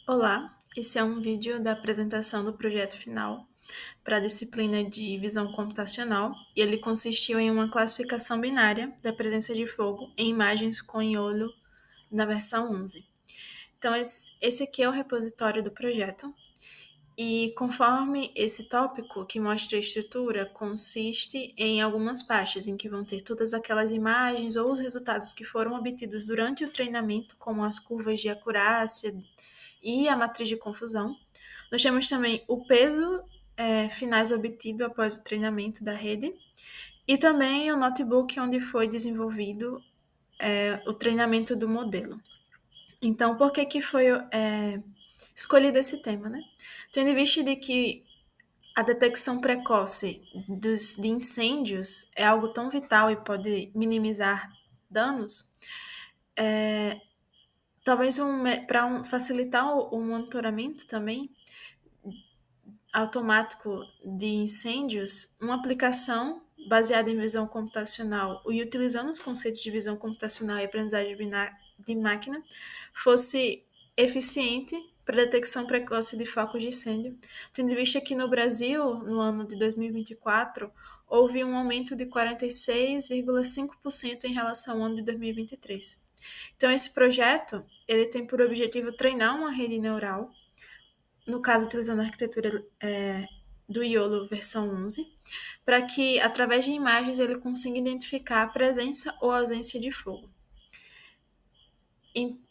Olá, esse é um vídeo da apresentação do projeto final para a disciplina de visão computacional e ele consistiu em uma classificação binária da presença de fogo em imagens com olho na versão 11. Então, esse aqui é o repositório do projeto e conforme esse tópico que mostra a estrutura, consiste em algumas pastas em que vão ter todas aquelas imagens ou os resultados que foram obtidos durante o treinamento, como as curvas de acurácia e a matriz de confusão. Nós temos também o peso finais obtido após o treinamento da rede e também o notebook onde foi desenvolvido o treinamento do modelo. Então, por que foi escolhido esse tema, né? Tendo em vista de que a detecção precoce de incêndios é algo tão vital e pode minimizar danos, talvez para facilitar o monitoramento também automático de incêndios, uma aplicação baseada em visão computacional e utilizando os conceitos de visão computacional e aprendizagem de máquina fosse eficiente para detecção precoce de focos de incêndio, tendo em vista que no Brasil, no ano de 2024, houve um aumento de 46,5% em relação ao ano de 2023. Então, esse projeto ele tem por objetivo treinar uma rede neural, no caso utilizando a arquitetura do IOLO versão 11, para que, através de imagens, ele consiga identificar a presença ou ausência de fogo.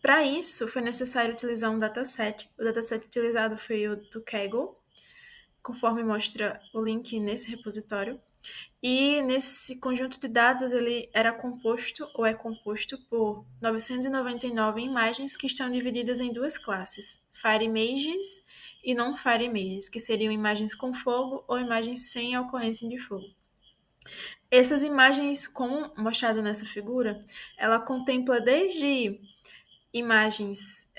Para isso, foi necessário utilizar um dataset. O dataset utilizado foi o do Kaggle, conforme mostra o link nesse repositório. E nesse conjunto de dados, ele era composto ou é composto por 999 imagens que estão divididas em duas classes, Fire Images e Non-Fire Images, que seriam imagens com fogo ou imagens sem a ocorrência de fogo. Essas imagens, como mostrado nessa figura, ela contempla desde imagens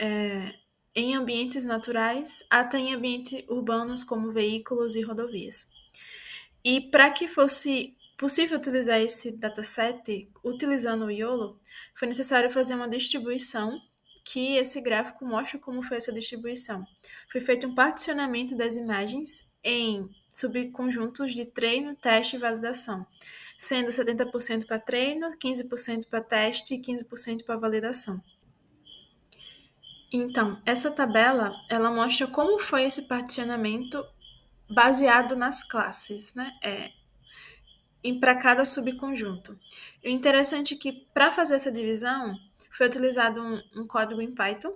em ambientes naturais até em ambientes urbanos como veículos e rodovias. E para que fosse possível utilizar esse dataset utilizando o YOLO, foi necessário fazer uma distribuição que esse gráfico mostra como foi essa distribuição. Foi feito um particionamento das imagens em subconjuntos de treino, teste e validação, sendo 70% para treino, 15% para teste e 15% para validação. Então, essa tabela, ela mostra como foi esse particionamento baseado nas classes, né? Para cada subconjunto. O interessante é que, para fazer essa divisão, foi utilizado um código em Python,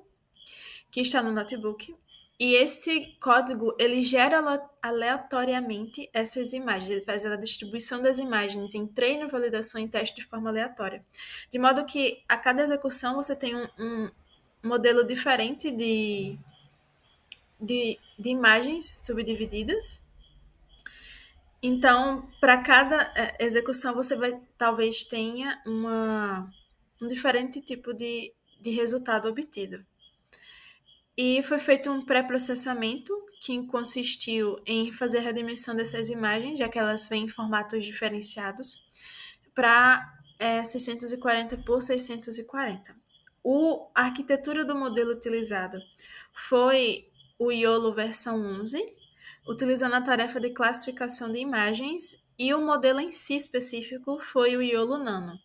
que está no notebook, e esse código, ele gera aleatoriamente essas imagens, ele faz a distribuição das imagens em treino, validação e teste de forma aleatória. De modo que, a cada execução, você tem um modelo diferente de imagens subdivididas. Então, para cada execução, você talvez tenha um diferente tipo de resultado obtido. E foi feito um pré-processamento que consistiu em fazer a redimensão dessas imagens, já que elas vêm em formatos diferenciados, para 640 por 640. A arquitetura do modelo utilizado foi o YOLO versão 11, utilizando a tarefa de classificação de imagens, e o modelo em si específico foi o YOLO Nano.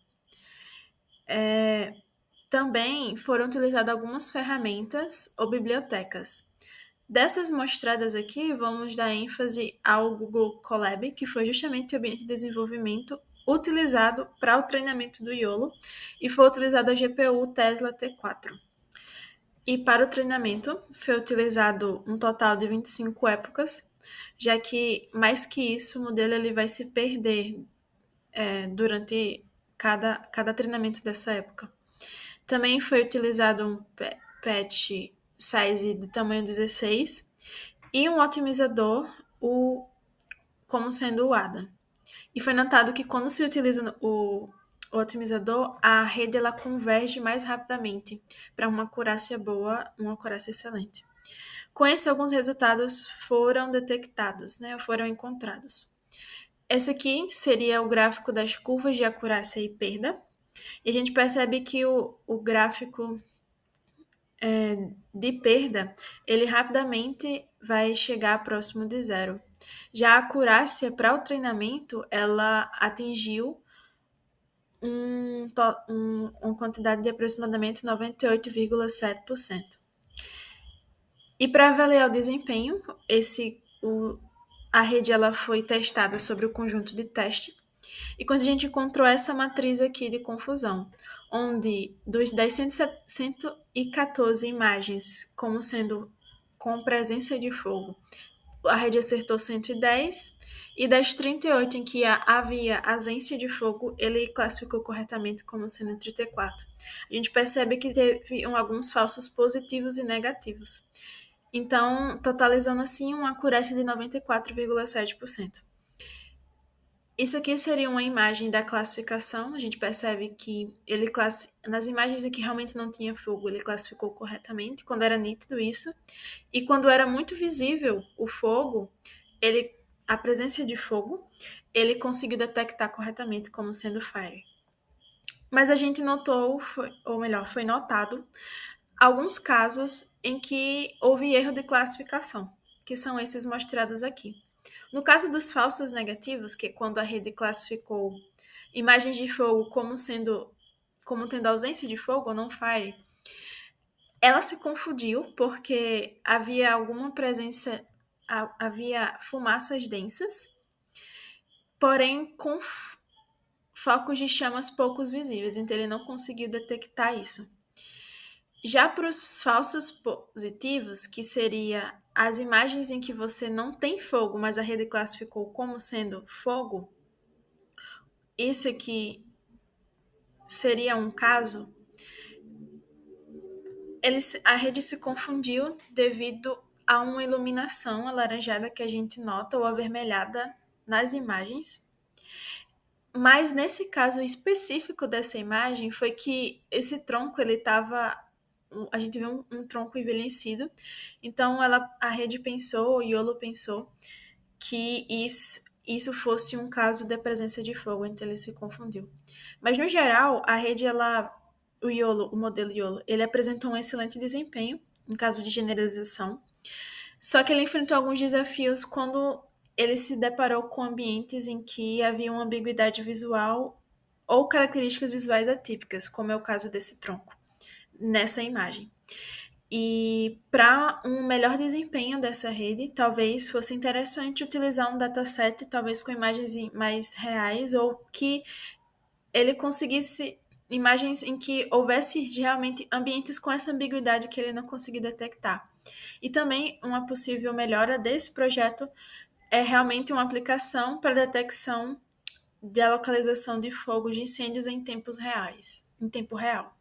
Também foram utilizadas algumas ferramentas ou bibliotecas. Dessas mostradas aqui, vamos dar ênfase ao Google Colab, que foi justamente o ambiente de desenvolvimento utilizado para o treinamento do YOLO, e foi utilizado a GPU Tesla T4. E para o treinamento, foi utilizado um total de 25 épocas, já que, mais que isso, o modelo ele vai se perder durante cada treinamento dessa época. Também foi utilizado um patch size de tamanho 16 e um otimizador como sendo o ADA. E foi notado que quando se utiliza o otimizador, a rede ela converge mais rapidamente para uma acurácia boa, uma acurácia excelente. Com isso, alguns resultados foram detectados, né, foram encontrados. Esse aqui seria o gráfico das curvas de acurácia e perda. E a gente percebe que o gráfico de perda, ele rapidamente vai chegar próximo de zero. Já a acurácia para o treinamento, ela atingiu uma quantidade de aproximadamente 98,7%. E para avaliar o desempenho, a rede ela foi testada sobre o conjunto de teste, e quando a gente encontrou essa matriz aqui de confusão, onde das 114 imagens como sendo com presença de fogo, a rede acertou 110, e das 38 em que havia ausência de fogo, ele classificou corretamente como sendo 34. A gente percebe que teve alguns falsos positivos e negativos. Então, totalizando assim uma acurácia de 94,7%. Isso aqui seria uma imagem da classificação. A gente percebe que nas imagens em que realmente não tinha fogo, ele classificou corretamente, quando era nítido isso. E quando era muito visível o fogo, a presença de fogo, ele conseguiu detectar corretamente como sendo fire. Mas a gente notou, foi notado, alguns casos em que houve erro de classificação, que são esses mostrados aqui. No caso dos falsos negativos, que é quando a rede classificou imagens de fogo como tendo ausência de fogo ou não fire, ela se confundiu porque havia alguma presença, havia fumaças densas, porém com focos de chamas poucos visíveis, então ele não conseguiu detectar isso. Já para os falsos positivos, que seria as imagens em que você não tem fogo, mas a rede classificou como sendo fogo, esse aqui seria um caso, a rede se confundiu devido a uma iluminação alaranjada que a gente nota ou avermelhada nas imagens. Mas nesse caso específico dessa imagem foi que esse tronco ele estava, a gente viu um tronco envelhecido, então a rede pensou, o Iolo pensou que isso fosse um caso de presença de fogo, então ele se confundiu. Mas no geral, a rede o modelo Iolo, ele apresentou um excelente desempenho em caso de generalização, só que ele enfrentou alguns desafios quando ele se deparou com ambientes em que havia uma ambiguidade visual ou características visuais atípicas, como é o caso desse tronco, nessa imagem. E para um melhor desempenho dessa rede, talvez fosse interessante utilizar um dataset, talvez com imagens mais reais, ou que ele conseguisse imagens em que houvesse realmente ambientes com essa ambiguidade que ele não conseguiu detectar. E também uma possível melhora desse projeto é realmente uma aplicação para detecção da localização de fogos de incêndios em tempo real.